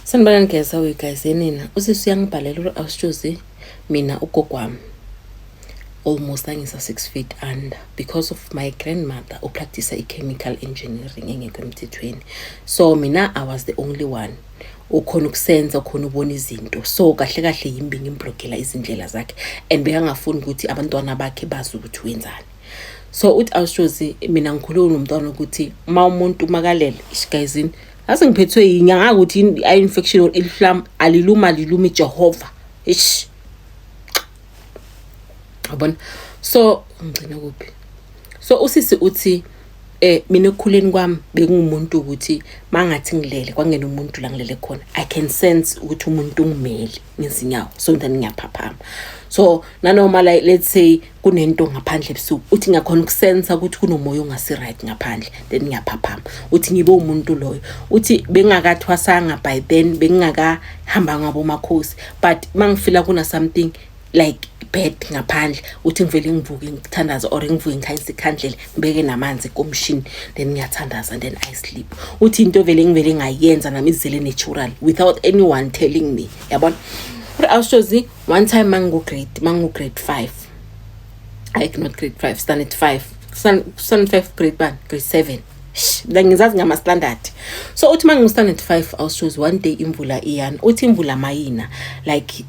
Sanibonani guys, how are you guys? Yenina usisi uyangibhalela awushozi mina ugogo wami almost angisa 6 feet under because of my grandmother who practice chemical engineering engekho emthethweni. So mina I was the only one ukhona ukusenza ukhona ubona izinto. So kahle kahle yimbi ngimblokela izindlela zakhe and bekangafuni ukuthi abantwana bakhe bazi ukuthi wenzani. So uthi awushozi mina ngikhuluma nomntwana ukuthi umuntu makalele ishigayizini ase ngiphethwe yinyanga ukuthi infection or ilflam aliluma Jehova ish abona. So ngicina kuphi, so usisi uthi mina ekukhuleni kwami bengumuntu ukuthi mangathi ngilele kwangena umuntu la ngilele khona I can sense ukuthi umuntu ungimele ngezinyawo so then ngiyaphaphama. So nanoma let's say kunento ngaphandle ebusuku uthi ngiyakhona ukusensa ukuthi kunomoya ongasi right ngaphandle then ngiyaphaphama. Uthi ngibe umuntu loyo uthi bengakathwasanga by then bengakahamba ngabo makhosi but mangifila kuna something like bad ngaphandle uthi ngivele ngivuke ngithandaza or ngivuke ngikhanyisa ikhandlela ngibeke namanzi komshini then ngiyathandaza and then I sleep. Uthi into vele ngivele ngayenza nami izele natural without anyone telling me, yabona. But awushozi one time mangu grade 5 like not grade 5 standard 5 grade 1 grade 7 la ngizazi ngama standard. So uthi mangu standard 5 awushozi one day imvula iyana uthi imvula mayina like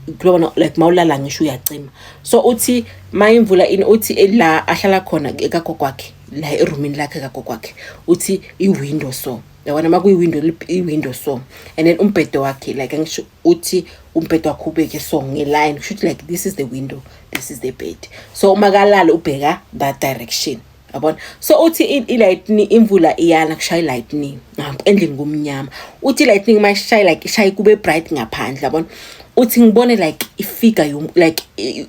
mawulala ngisho uyacima. So uthi mayimvula ini uthi la ahlala khona ekagokwakhe la eroomini lakhe kagokwakhe uthi iwindow so yabona makuyi-window so and then umbhedo wakhe like ngisho uthi umbhedo wakhe ubeke so ngeline shoot like this is the window, this is the bed. So umakalala ubheka that direction, yabona. So uthi i-lightning imvula iyana kushaya lightning endlini kumnyama. Uthi lightning mashaya like ishaya kube bright ngaphandle, yabona. Uthi ngibone like ifigure like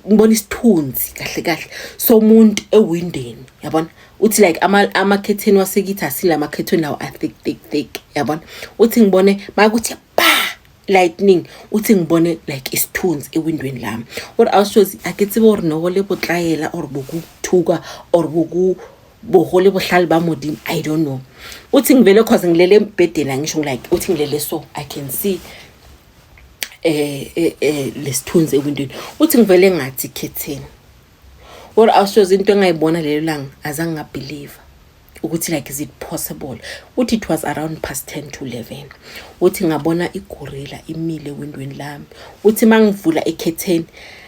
ngibone isithunzi kahle kahle so umuntu ewindeni, yabona. Uthi like ama curtain wasekithi asilama curtain lawo a thick, yabona. Uthi ngibone makuthi pa lightning uthi ngibone like isithunzi ewindweni lami. What awushozi aketsibe or no le botlaela or bokuthuka or bohole bohlali ba modimo I don't know. Uthi ngivele cause ngilele embedeni ngisho like uthi ngilele so I can see lesithunzi ewindweni. Uthi ngivele ngathi curtain. What awushozi into engayibona lelo langa azange ngabelieve ukuthi like is it possible. Uthi it was around past 10 to 11 uthi ngabona igorilla imile ewindweni lami. Uthi mangivula curtain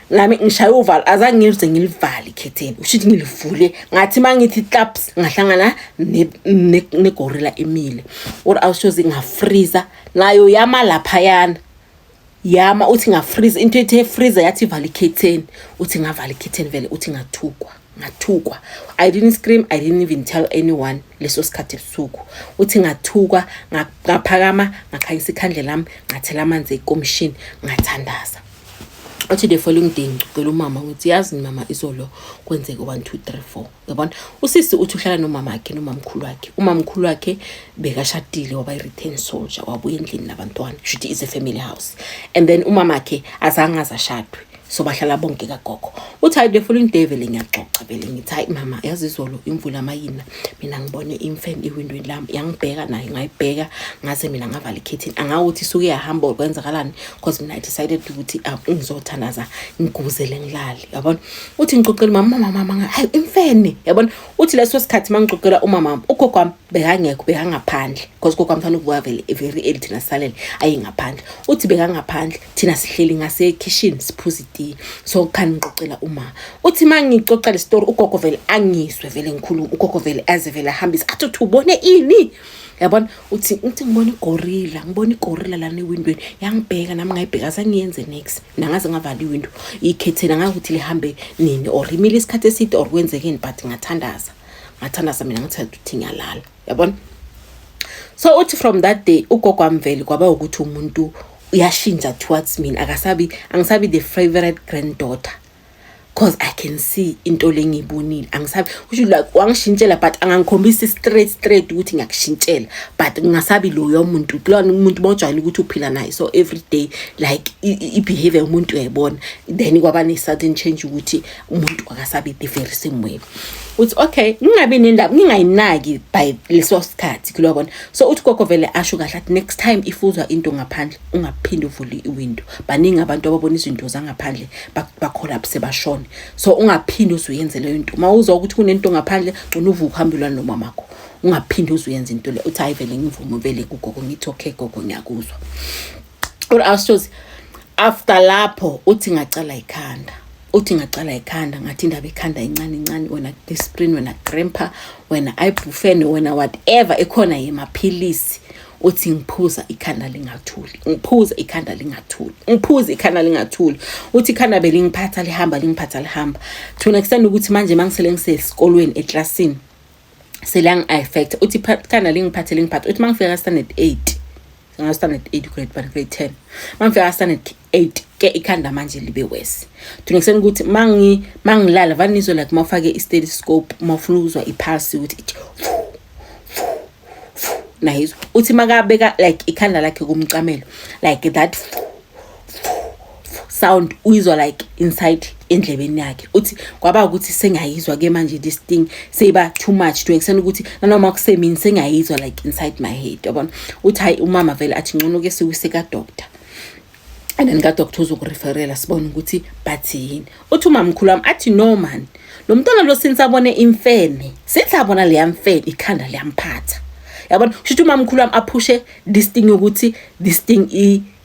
nami ngishaya uval azange ngize ngilivale curtain ushithi ngilivule ngathi mangithi claps ngahlangana negorilla emile. What awushozi ngafreezer nayo yama lapha yana yama uthi ngafreeze into ethe freezer yathi vale curtain. Uthi ngavale curtain vele uthi ngathukwa. I didn't scream, I didn't even tell anyone leso sikhathi ebusuku. Uthi ngathukwa ngaphakama ngakhanyisa ikhandlela lami ngathela amanzi ekomshini ngathandaza. Uthi the following day ngicela umama ukuthi yazi mama izolo kwenzeke 1 2 3 4, yabona. Usisi uthi uhlala nomama wakhe nomamkhulu wakhe. Umamkhulu wakhe bekashadile waba i-return soldier wabuya endlini nabantwana should is a family house and then umama wakhe azange azashadwe so bahlala bonke kagogo. Uthi the following day vele ngiyaxoxa vele ngithi hayi mama yazi izolo imvula mayina mina ngibone imfene iwindweni lami yangibheka naye ngayibheka ngaze mina ngavala curtain angawuthi suke yahamba ukwenzakalani because mina I decided ukuthi ngizothandaza ngiguzele ngilali, yabona. Uthi ngixoxela mama hayi imfene, yabona. Uthi leso sikhathi mangixoxela umama ugogo wami bekangekho bekangaphandle because ugogo wami thana ukuvuka vele very early thina salele ayingaphandle. Uthi bekangaphandle thina sihleli ngase kitchen siphuza tea so khani ngixoxela uma. Uthi mangixoxela story ugogo vele angiswe vele ngikhuluma ugogo vele azevele ahambisa athi ubone ini, yabona. Uthi ngibona igorilla lana ewindweni yangibheka nami ngayibheka asangiyenze next nangaze ngavala iwindow ikhethe ngakuthi lihambe nini or imile isikhathi eside or kwenzekeni but ngathandaza mina ngithatha ukuthi ngiyalala, yabona. So uthi from that day ugogo wami vele kwaba ukuthi umuntu uyashintsha towards mina angisabi the favorite granddaughter cause I can see into lengibonile angisabi kusho like wangishintshela but angangikhombisi straight ukuthi ngiyakushintshela but ngingasabi loyo muntu kulona umuntu mojwayele ukuthi uphila naye so every day like I behavior umuntu uyayibona then kwaba ne sudden change ukuthi umuntu akasabi the very same way uthi okay ngingabi nendaba ngingayinaki by leso sikhathi kulobona so uthi gogo vele asho kahle at next time ifuzwa into ngaphandle ungaphinde uvule iwindow baningi abantu ababona izinto zangaphandle bacollapse bashone so ungaphinde uzuyenze leyo into mawuzwa ukuthi kunento ngaphandle ugcina uvuka uhambelana nomamakho ungaphinde uzuyenza into le uthi hayi vele ngivume vele kugogo ngithi okay gogo ngiyakuzwa or awusozi after lapho uthi ngacala ikhanda ngathi indaba ikhanda incane wena aspirin wena grandpa wena ibuprofen wena whatever ekhona yemaphilisi uthi ngiphuza ikhanda lingathuli uthi ikhanda belingiphatha lihamba to an extent ukuthi manje mangisele ngisesikolweni eclassini selang affect uthi ikhanda lingiphatha uthi mangifika standard 8 standard 8 grade 10 mangifika standard 8 ke ikhanda manje libe worse to next ukuthi mangilala vanizwe like mafake i-stethoscope mafuna ukuzwa ipulse ukuthi nayizo uthi makabeka like ikhanda lakhe kumcamelo like that sound uyizwa like inside endlebeni yakhe uthi kwaba ukuthi sengayizwa ke manje this thing seba too much to extend ukuthi nanoma kusemini sengayizwa like inside my head yabona uthi hayi umama vele athi ngcono ke sikuseka doctor and then ka doctor uzokureferela sibone ukuthi bathi yini uthi umamkhulu wami athi no man lo mntwana lo since abone imfene sithabona le yamfene ikhanda liyamphatha yabona usho umamkhulu wami aphushe this thing ukuthi this thing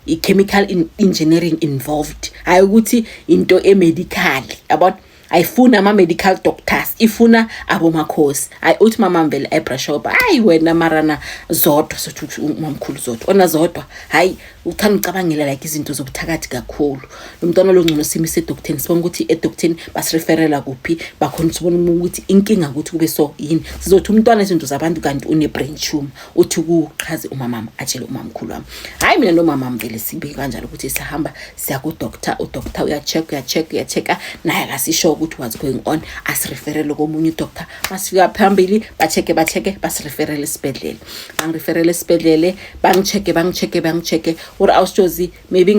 i-chemical engineering involved hayi ukuthi into emedical yabona ayifuna ama-medical doctors ifuna abomakhosi hayi uthi mama mvele eyebrush up hayi wena marana zodwa sothi umamkhulu zodwa ona zodwa hayi uthanda ucabangela like izinto zobuthakathi kakhulu lo mntwana lo ngcono simise edoctorini sibona ukuthi edoctorini basireferela kuphi bakhona sibona ukuthi inkinga ukuthi kube so yini sizothi umntwana izinto zabantu kanti une brain tumor uthi kuqhaze umama atshele umamkhulu wami hayi mina nomama mvele sibe kanjalo ukuthi sihamba siya ku doctor udoctor uya-check naye akasisho ukuthi what's going on asireferele komunye doctor masifika phambili ba-check basireferele esibhedlela bangireferele esibhedlela bangicheck or awusozi maybe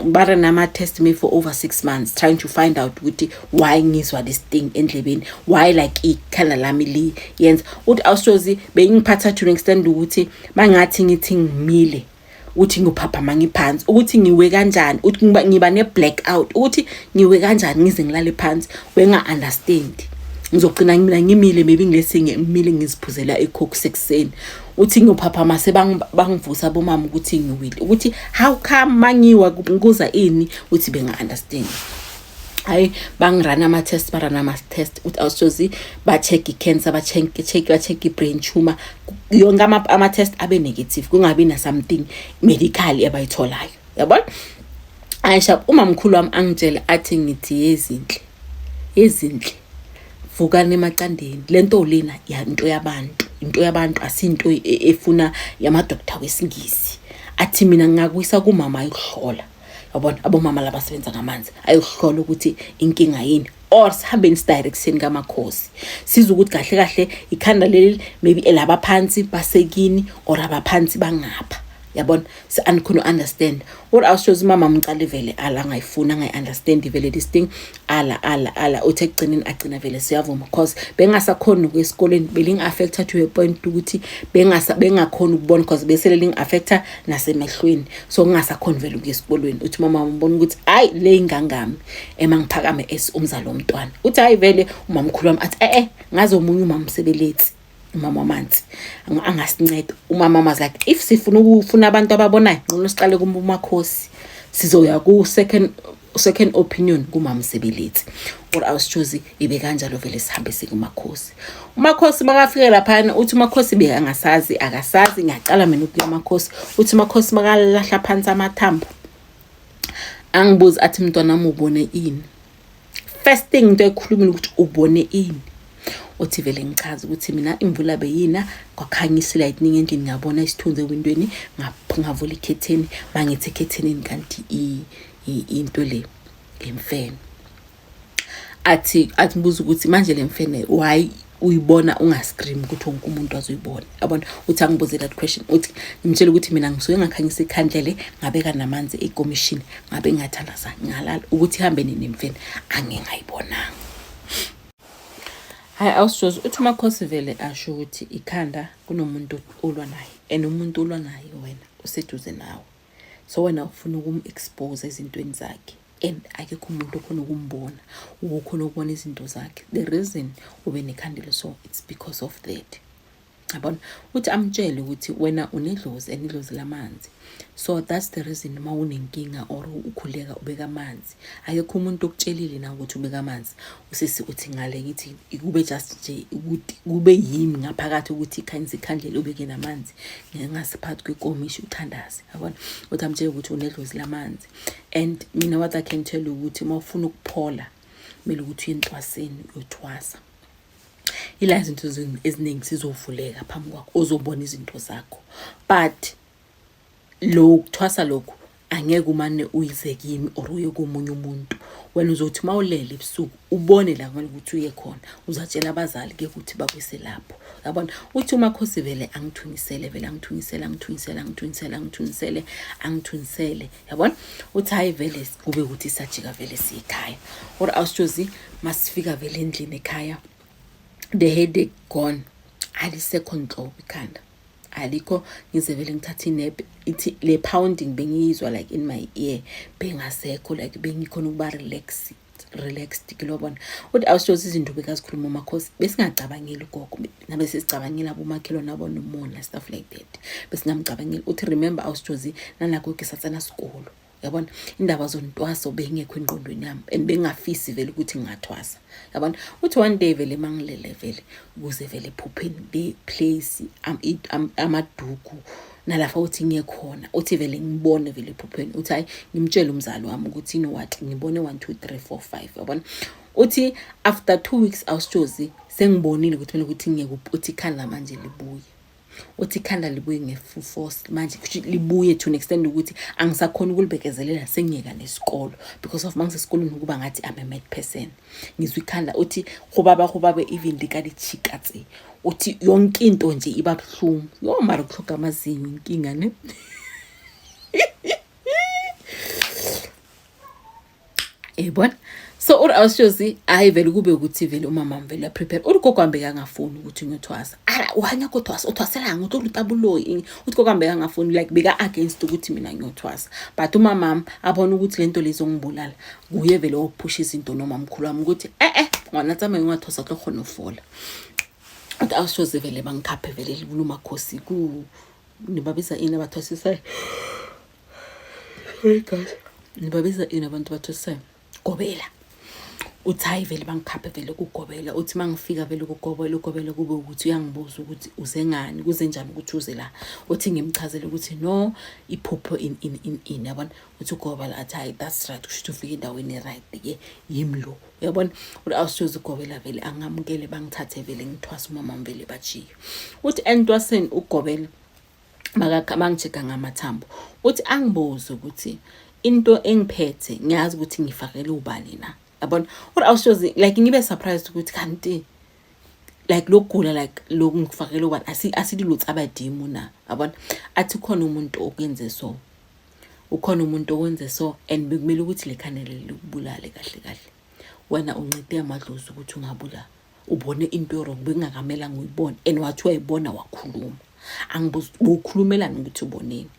bare nama test me for over 6 months trying to find out ukuthi why ngizwa this thing endlebeni why like ikhala lami li yenza uthi awusozi bengiphatha to extend ukuthi mangathi ngithi ngimile uthi ngiphapha mangiphansi ukuthi ngiwe kanjani uthi ngiba ne blackout ukuthi ngiwe kanjani ngize ngilale phansi wenga understand ngizogcina mina ngimile maybe ngilesinge ngimile ngiziphuzela ecoke sekuseni uthi ngiphapha mase bangivusa bomama ukuthi ngiwile ukuthi how come mangiwa kuza ini uthi benga understand hayi bangirana ama-test uthi awusozi ba-check i-cancer ba-check i-brain tumor yonke ama-test abe negative kungabi na something medical abayitholayo yabona ayisha umamkhulu wami angitshela athi ngithi yezinhle vukani emaqandeni lento lena into yabantu asinto efuna yamadoctor wesingisi athi mina ngakuyisa kumama ayihlola yabona abomama labasebenza ngamanzi ayihlola ukuthi inkinga yini or sihambe direction kamakhosi siza ukuthi kahle ikhanda leli maybe elaba phansi basekini or abaphansi bangapha yabona si ankhona understand or awushoza mama mcale vele ala ngayifuna ngayi-understand vele this thing ala uthi ekugcineni agcina vele siyavuma because bengasakhona kwesikoleni beling-affecta to a point ukuthi bengakhona ukubona because besele ling-affecta nasemehlweni so ngingasakhona vele ukuya esikolweni uthi mama mbona ukuthi hayi le ingangami emangiphakame umzalo womntwana uthi hayi vele umamkhulu wami athi ngaze omunye umamsebeletsi umama manzi angasinceda umama was like if sifuna abantu ababonayo ngcono siqale kumakhosi sizoya ku second opinion kumamsebeletsi or awusichozi ibe kanjalo vele sihambe sikumakhosi umakhosi makafika lapha uthi umakhosi be akasazi ngiyaqala mina ukuya umakhosi uthi umakhosi makalahla phansi amathambo angibuza athi mntwana wami ubone ini first thing into ekhulumile ukuthi ubone ini uthi vele ngichaza ukuthi mina imvula beyina kwakhanyisa lightning endlini ngabona isithunzi ewindweni ngavula ikhetheni mangithi ekhethenini kanti into le emfene athi mbuza ukuthi manje le mfene why uyibona ungascream ukuthi wonke umuntu azoyibona yabona uthi angibuze that question uthi ngimtshela ukuthi mina ngisuke ngakhanyisa ikhandlele ngabeka namanzi ekomishini ngabe ngathandaza ngalala ukuthi ihambe nemfene angengayibonanga. Hayi awushoza uthi uMakhosi vele asho ukuthi ikhanda kunomuntu olwa naye and umuntu olwa naye wena useduze nawe, so wena ufuna ukum-expose ezintweni zakhe and akekho umuntu okhona ukumbona ukhona ukubona izinto zakhe. The reason ube nekhandelo so it's because of that. Yabona uthi amtshele ukuthi wena unedlozi and idlozi lamanzi, so that's the reason uma unenkinga or ukhuleka ubeka amanzi akekho umuntu okutshelile na ukuthi ubeka amanzi usisi uthi ngale ngithi kube just nje ukuthi kube yimi ngaphakathi ukuthi ikhanyisa ikhandlela ubeke namanzi ngasiphathi kwekomishi uthandaze. Yabona uthi amtshele ukuthi unedlozi lamanzi and mina what I can tell you ukuthi uma ufuna ukuphola kumele ukuthi uyentwaseni uyothwasa. Ila izinto eziningi sizovuleka phambi kwakho ozobona izinto zakho, but lo kuthwasa lokho angeke umane uyize kimi or uye komunye umuntu. Wena uzothi mawulele ebusuku ubone la ngale ukuthi uye khona uzatshela abazali ke ukuthi bakwise lapho. Yabona uthi uMakhosi vele angithunisele yabona uthi hayi vele kube ukuthi sajika vele siyikhaya or awushozi masifika vele endlini ekhaya the headache gone, alisekho nhlobo ikhanda alikho, ngize vele ngithatha inap ithi le pounding bengiyizwa like in my ear bengasekho like bengikhona ukuba relaxed kilobona. Uthi awushoza izinto bekazikhuluma uMakhosi besingacabangeli gogo nabe sesicabangela abomakhelwane nabo nomona stuff like that besingamcabangeli. Uthi remember awushozi nanakho ke satsana sikolo yabona indaba zontwaso bengekho engqondweni yami and bengafisi vele ukuthi ngingathwasa. Yabona uthi one day vele mangilele vele ukuze vele ephupheni be place amaduku nalafa uthi ngiyekhona uthi vele ngibone vele ephupheni uthi hayi ngimtshela umzali wami ukuthi you know what ngibone 1 2 3 4 5. Yabona uthi after 2 weeks awushozi sengibonile ukuthi ngiyekuphi uthi ikhanda manje libuye. Uthi ikhanda libuye nge-full force manje libuye to an extent ukuthi angisakhona ukulibekezelela sengiyeka nesikolo because of mangisesikolweni ukuba ngathi I'm a mad person. Ngizwe ikhanda uthi khubaba even likali chikatse uthi yonke into nje iba buhlungu yo mara ukuhloka amazinyo inkinga ne. Ebona so awushozi hayi vele kube ukuthi vele umama vele prepare ugogo ambeka ngafuni ukuthi ngiyothwasa ala uhanya kothwasa uthwasela ngothi utabuloyi uthi gogo ambeka ngafuni like beka against ukuthi mina ngiyothwasa, but umama abona ukuthi lento lezongibulala kuye vele ophusha izinto noma mkhulu wami ukuthi ngwana tsama ngingathwasa kukhona ufola. Uthi awushozi vele bangikhaphe vele libula uMakhosi ku nibabiza ini abathwasisa nibabiza ini abantu bathwasisa gobela. Uthi hayi vele bangikhaphe vele kugobela uthi mangifika vele kugobela kube ukuthi uyangibuza ukuthi uze ngani kuze njani ukuthi uze la uthi ngimchazele ukuthi no iphupho in yabona uthi ugobela athi hayi that's right kusho ufike endaweni right ke yimlo. Yabona uthi awushoza ugobela vele angamukele bangithathe vele ngithwasa umama vele bajiye. Uthi entwaseni ugobela mangicheka ngamathambo uthi angibuze ukuthi into engiphethe ngiyazi ukuthi ngifakele ubani na. Yabona uthi awushozi like ngibe surprised ukuthi kanti like lokugula like lokungifakele ubani asidilutsa abadimu na. Yabona athi khona umuntu okwenze so ukhona umuntu okwenze so and bekumele ukuthi lekhanele likubulale kahle wena uncede amadlozi ukuthi ungabula ubone into wrong bengakamela ngiyibone and wathi wayibona wakhuluma angibuza ukukhulumelana ukuthi uboneni.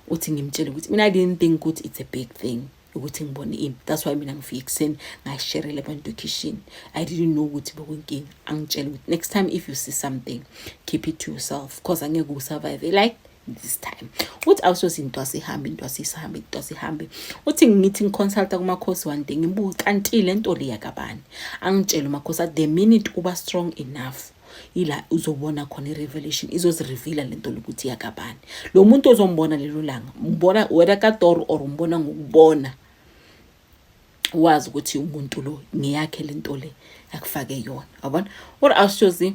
Uthi ngimtshele ukuthi mina I didn't think ukuthi it's a big thing ukuthi ngibone ini, that's why mina ngifike ekseni ngayisharele abantu kitchen. I didn't know ukuthi bekwenkinga. Angitshela ukuthi next time if you see something keep it to yourself because angeke usurvive like this time. Uthi awushozi into asihambe uthi ngithi ngiconsulta kuMakhosi one day ngibuza kanti lento le yakabani angitshela uMakhosi at the minute uba strong enough ila uzobona khona irevelation izozireveala lento lokuthi yakabani lo muntu ozombona lelo langa mbona wena kaDoro or umbona ngokubona wazi ukuthi umuntu lo ngiyakhe lento le yakufake yona. Yabona or awushozi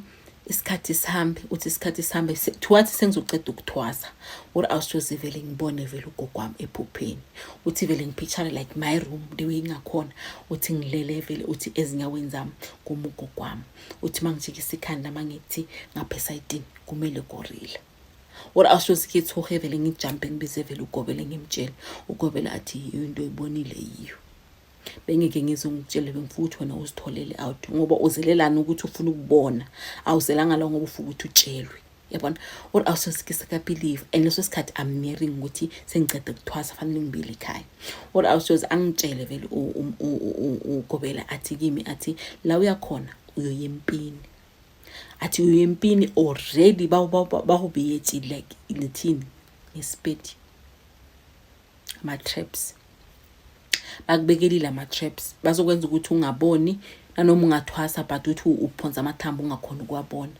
isikhathi sihambe uthi isikhathi sihambe thiwathi sengizoceda ukuthwasa or awushoze vele ngibone vele ugogwami ephupheni uthi vele ngipicture like my room the way ngakhona uthi ngilele vele uthi ezinyaweni zami kuma ugogwami uthi mangijikisa ikhanda mangithi ngapha side kumele gorilla or awushoze kithohe vele ngijumpe ngibize vele ugobele ngimtshela ugobela athi into oyibonile yiyo bengeke ngizongitshela bengifuthi wena uzitholele out ngoba uzelelana ukuthi ufuna ukubona awuzelanga la ngoba ufuna ukuthi utshelwe yabona or awusosikisa ka believe and leso sikhathi I'm nearing ukuthi sengicede ukuthwasa fanele ngibili ekhaya or awusoze angitshele vele ugobela athi kimi athi la uyakhona uyoyempini athi uyoyempini already bahubiyethi like ilithini ngesipedi ama traps bakubekelile ama traps bazokwenza ukuthi ungaboni nanoma ungathwasa but uthi uphonza amathambo ungakhona ukuwabona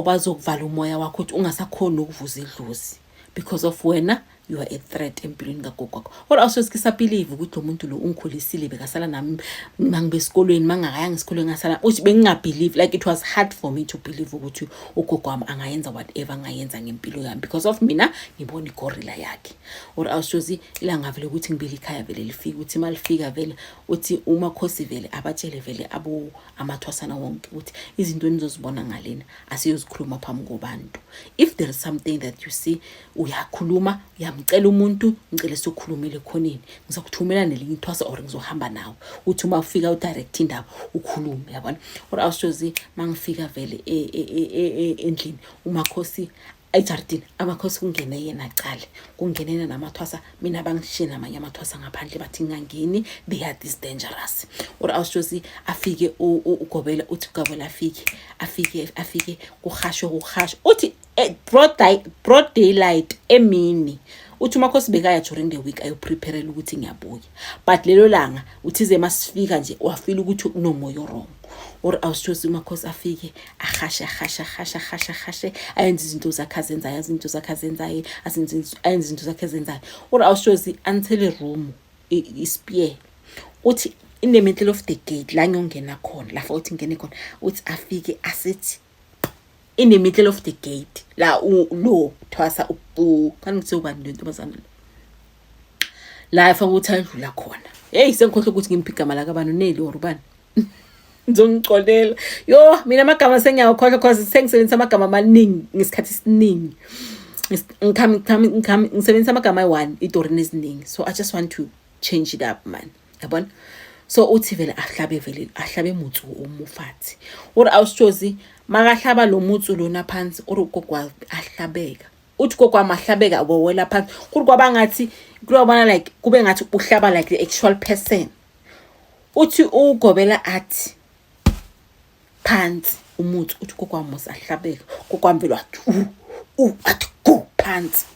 bazokuvala umoya wakho ukuthi ungasakhona ukuvuza idlozi because of wena you are a threat empilweni kagogo or awusosikisa believe ukuthi umuntu lo ungikhulisile bekasala nami mangibe esikolweni mangakayanga esikolweni ngasala uthi bengingabelieve like it was hard for me to believe ukuthi ugogo wami angayenza whatever ngayenza ngempilo yami because of mina ngibona igorilla yakhe or awusozi ilanga vele ukuthi ngibili ekhaya vele lifika uthi malifika vele uthi umakhosi vele abatshele vele abo amathwasana wonke ukuthi izinto enizozibona ngalena asiyozikhuluma phambi kobantu if there is something that you see uyakhuluma ngicela umuntu ngicela sokukhulumile khoneni ngizokuthumela nelinye ithwasa or ngizohamba nawe uthi uma ufika udirect indaba ukhulume yabona or awushozi mangifika vele endlini umakhosi ejardini amakhosi kungene yena aqale kungenena namathwasa mina bangishina amanye amathwasa ngaphandle bathi ngangeni they are this dangerous or awushozi afike ugobela uthi ugobela afike kuhasho uthi broad daylight emini uthi umakhosi bekaya during the week ayo prepare ukuthi ngiyabuya but lelo langa uthize masifika nje wafila ukuthi kunomoya wrong or awushozi umakhosi afike ahasha ayenza izinto zakhe azenzayo or awushozi until room ispear uthi in the middle of the gate la ngiyongena khona la futhi ngene khona uthi afike asithi in the middle of the gate la lo thwasa kanti kuthi ubani lento bazana la afa ukuthi adlula khona hey sengikhohle ukuthi ngimphika mala kabani neli or ubani ngizongicolela yo mina amagama sengiyakhohle because sengisebenzisa amagama amaningi ngesikhathi esiningi ngisebenzisa amagama ayi1 idorini eziningi so I just want to change it up man yabona so uthi vele ahlabe mutsu umufathi or awushozi makahlaba lo mutsu lona phansi or ugogwa ahlabeka uthi gogwa amahlabeka abowela phansi kuri kwabangathi kulobana like kube ngathi uhlaba like the actual person uthi ugobela athi phansi umutsu uthi gogwa mos ahlabeka gogwa mbelo athi athi go phansi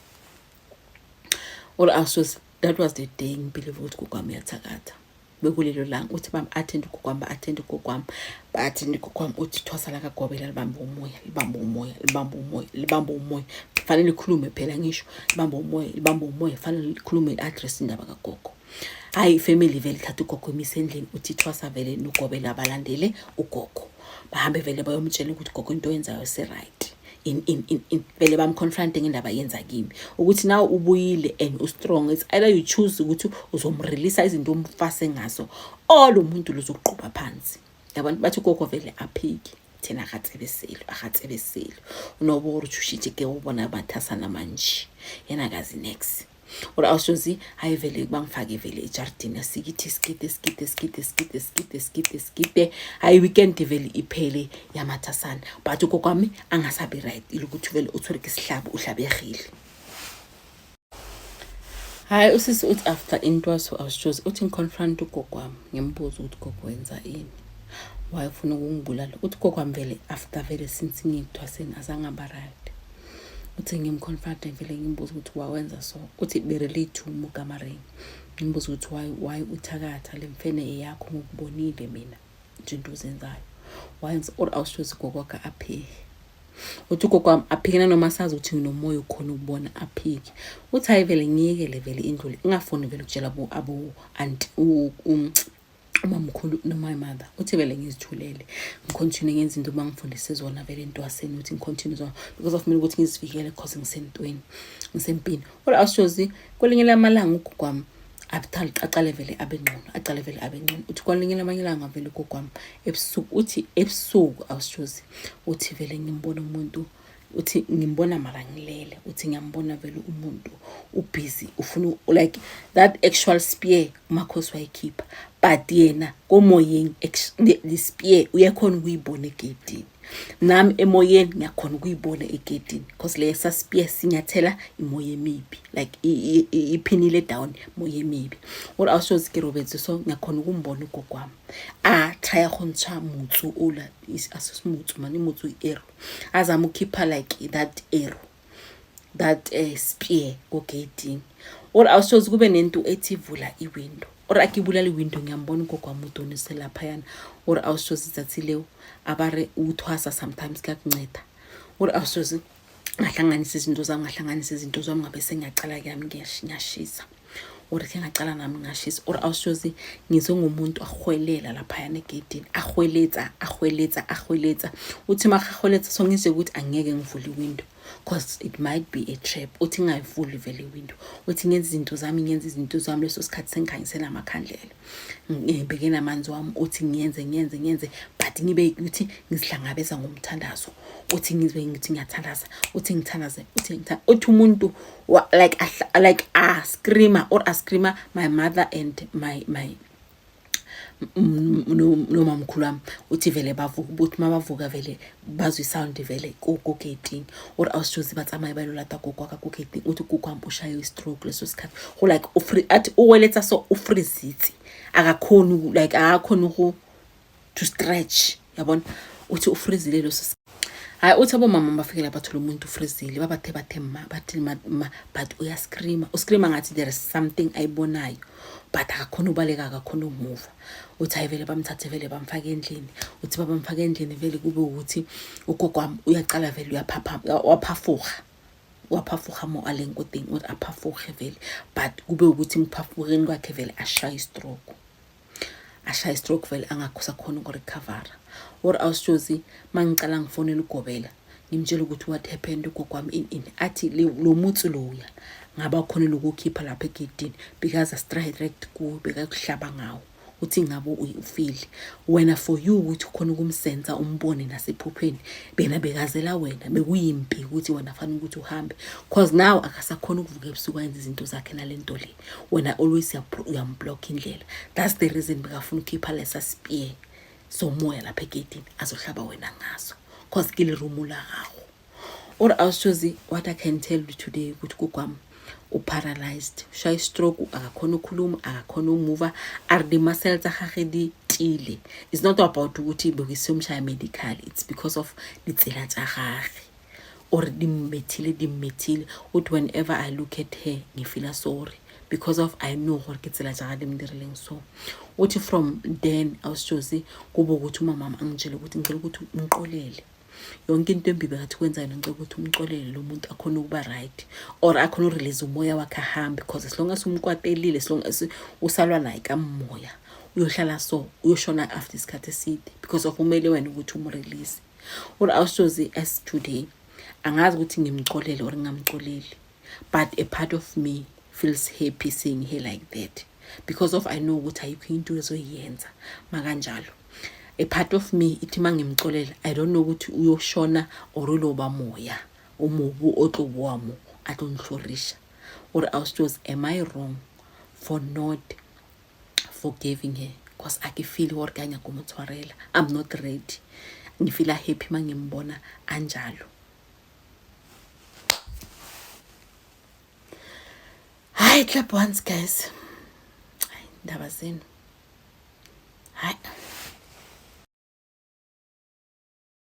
or awushozi that was the day ngibelieve ukuthi gogwa uyathakatha bekulelo langa uthi bam attend ugogwami uthi thwasa la kagobela libamba umoya fanele likhulume phela ngisho libamba umoya fanele likhulume address indaba kagogo hayi family vele thatha ugogo emisendlini uthi thwasa vele nogobela abalandele ugogo bahambe vele bayomtshela ukuthi gogo into yenzayo se right in vele bamconfronting indaba yenza kimi ukuthi now ubuyile and ustrong it's either you choose ukuthi uzomrelease izinto umfase ngazo all umuntu lozoqhuba phansi yabona bathi gogo vele aphiki thina akatsebeselo unobo urushithe ke ubona abathasana manje yena kazi next or awushozi hayi vele bangifake vele ejardini asikithi skite hayi weekend vele iphele yamathasana but ugokwami angasabi right ilukuthi vele uthoreke isihlabo uhlabegile hayi usisi uthi after intwaso awushozi uthi ngiconfront ugokwami ngimbuza ukuthi gogo wenza ini wayefuna ukungibulala uthi gokwami vele after vele since ngithwaseni azangaba right uthi ngimconfront vele ngimbuza ukuthi wawenza so uthi berelate umukamareni ngimbuza ukuthi why uthakatha lemfene yakho ngokubonile mina izinto uzenzayo wayenza or awushozi gogoka aphiki uthi gokwami aphikena noma sazi uthi nginomoya ukhona ukubona aphiki uthi hayi vele ngiyekele vele indlule ngafuni vele ukutshela abo anti umamkhulu my mother uthi vele ngizithulele ngicontinue ngenza into bangifundise zona vele entwaseni uthi ngicontinue zona because of mina ukuthi ngizivikele because ngisentweni ngisempini. Kodwa awushozi kwelinye lamalanga ugogwami aqale vele abengcono uthi kwelinye lamalanga vele ugogwami ebusuku awushozi uthi vele ngimbona umuntu uthi ngimbona mara ngilele uthi ngiyambona vele umuntu ubusy ufuna like that actual spear umakhosi wayikhipha but yena komoyeni the spear uyakhona ukuyibona egedini nami emoyeni ngiyakhona ukuyibona egedini because lesa spear sinyathela imoya emibi like iphinile down moya emibi or awushozi ke Robert so ngiyakhona ukumbona ugogwami try khontsha mutsu ola asimutsu mani mutsu arrow azama ukhipha like that arrow that spear go gating or awushozi kube nento ethi vula iwindow or akibulala iwindow ngiyambona ugogwami udonise lapha yana or awushozi zathi leyo abare uthwasa sometimes kuyakunceda or awushozi ngahlanganisa izinto zami ngabe sengiyaqala kimi ngiyashisa or ke ngaqala nami ngashisa or awushozi ngizongumuntu ahwelela lapha yana egedini ahweletsa uthi makahweletsa so ngize ukuthi angeke ngivule iwindow because it might be a trap uthi ngayivuli vele iwindow uthi ngenza izinto zami leso sikhathi sengikhanyisela amakhandlela ngibeke namanzi wami uthi ngiyenze but ngibe ukuthi ngizihlangabeza ngomthandazo uthi ngithi ngiyathandaza uthi ngithandaze uthi umuntu like a screamer my mother and my nomamkhulu wami uthi vele bavuka ubuthi mabavuka vele bazwe sound vele ku-gating or awushozi batsamaye balolata gokwaka ku-gating uthi kukwami ushaye stroke leso sikhathi like athi uweletsa so ufreezitsi akakhona like akakhona to stretch yabona uthi ufreezile leso hayi uthi abomama bafikela bathola umuntu ufreezile bathi but uscreama ngathi there is something ayibonayo but akakhona ubaleka akakhona umuva uthi ayivele bamthathe vele bamfaka endlini uthi babamfaka endlini vele kube ukuthi ugogwami uyaqala vele waphafuha mo alenkodini uthi aphafuhe vele but kube ukuthi ngiphafuheni kwakhe vele ashaya stroke vele angakhosa khona ukurecover or awushozi mangicala ngifonela ugobela ngimtshela ukuthi what happened ugogwami in athi lo mutsu loya ngaba khona lokukhipha lapha egedini because a straight ku bekakuhlaba ngawo uthi ngabo ufeel wena for you ukuthi khona ukumsenza umbone nasephupheni bena bekazela wena bekuyimpi ukuthi wena fanele ukuthi uhambe because now akasakhona ukuvuka ebusuku yenza izinto zakhe nalento le wena always uyamblock indlela that's the reason bekafuna ukukhipha lesa spear so moya lapha egedini azohlaba wena ngaso because kilirumula gago or awushozi what I can tell you today ukuthi kugwami paralyzed shy stroke akakhona ukukhuluma akakhona umove the muscles akhe di tile. It's not about ukuthi bekwisomshaya medical, it's because of ditsela tsa gagwe or dimethile ut whenever I look at her ngifeel sorry because of I know gore ke tsela tsa ga dimdirileng so uthi from then I was choose kubo ukuthi umama angitshela ukuthi ngicela ukuthi umqolele yonke into embibe ngathi kwenza ngicela ukuthi umxolele lo muntu akhona ukuba right or akhona urelease umoya wakhe ahambe because as long as umkwatelile as long as usalwa naye kamoya uyohlala so uyoshona after isikhathi eside because of umele wena ukuthi umrelease or awushozi as today angazi ukuthi ngimxolele or ngamxoleli but a part of me feels happy seeing her like that because of I know ukuthi ayikho into ezoyenza makanjalo. A part of me ithi mangimxolela I don't know ukuthi uyoshona or uloba moya umubu otlobo wami atonhlorisha or I was just am I wrong for not forgiving her because I feel workanya kumutshwarela I'm not ready ngifeel happy mangimbona anjalo. Hi clap once guys. Ndaba zenu. Hi.